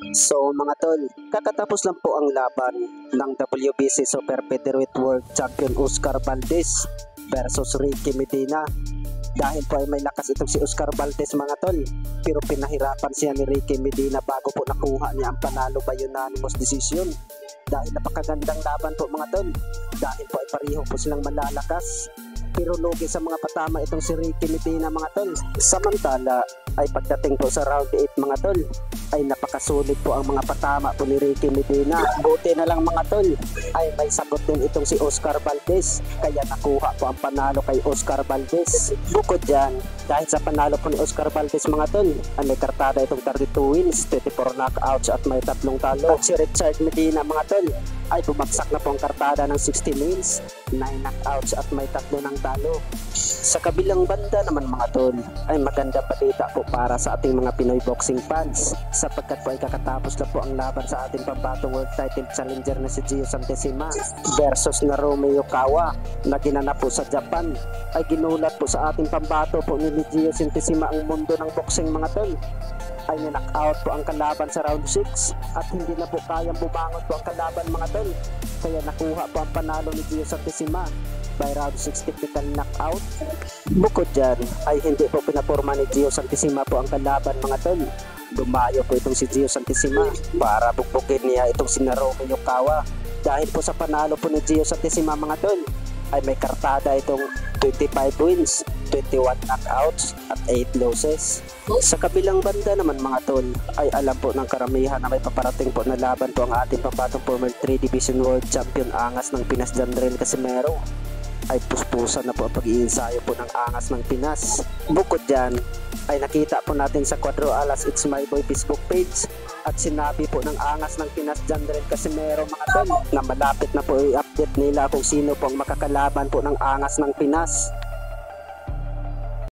So mga tol, kakatapos lang po ang laban ng WBC Super Featherweight World Champion Oscar Valdez versus Ricky Medina. Dahil po ay may lakas itong si Oscar Valdez mga tol, pero pinahirapan siya ni Ricky Medina bago po nakuha niya ang panalo by unanimous decision. Dahil napakagandang laban po mga tol, dahil po ay pareho po silang malalakas, pero lugi sa mga patama itong si Ricky Medina mga tol. Samantala ay pagdating po sa round 8 mga tol, ay napakasulit po ang mga patama po ni Ricky Medina. Buti na lang mga tol, ay may sagot din itong si Oscar Valdez, kaya nakuha po ang panalo kay Oscar Valdez. Bukod dyan, dahil sa panalo po ni Oscar Valdez mga tol, ay may kartada itong 32 wins, 24 knockouts at may 3 talo. At si Richard Medina mga tol, ay bumagsak na po ang kartada ng 16 wins, 9 knockouts at may 3 ng talo. Sa kabilang banda naman mga tol, ay maganda balita po para sa ating mga Pinoy boxing fans, sapagkat po ay kakatapos na po ang laban sa ating pambatong world title challenger na si Gio Santissima versus na Romeo Kawa na ginanap po sa Japan. Ay ginulat po sa ating pambato po ni Gio Santissima ang mundo ng boxing mga tol. Ay knock-out po ang kalaban sa round 6 at hindi na po kayang bumangon po ang kalaban mga tol, kaya nakuha po ang panalo ni Gio Santissima by round 6 technical knockout. Bukod dyan ay hindi po pinaporma ni Gio Santissima po ang kalaban mga tol. Dumayo po itong si Gio Santissima para bukbukin niya itong si Romeo Kawa. Dahil po sa panalo po ni Gio Santissima mga tol, ay may kartada itong 25 wins, 21 knockouts at 8 losses. Sa kabilang banda naman mga tol, ay alam po ng karamihan na may paparating po na laban po ang ating pambatong former 3 Division World Champion Angas ng Pinas Jandrel Casimero. Ay puspusan na po ang pag-iinsayo po ng Angas ng Pinas. Bukod dyan, ay nakita po natin sa Cuadro Alas It's My Boy Facebook page at sinabi po ng Angas ng Pinas Jandrel Casimero mga tol na malapit na po i-update nila kung sino po ang makakalaban po ng Angas ng Pinas.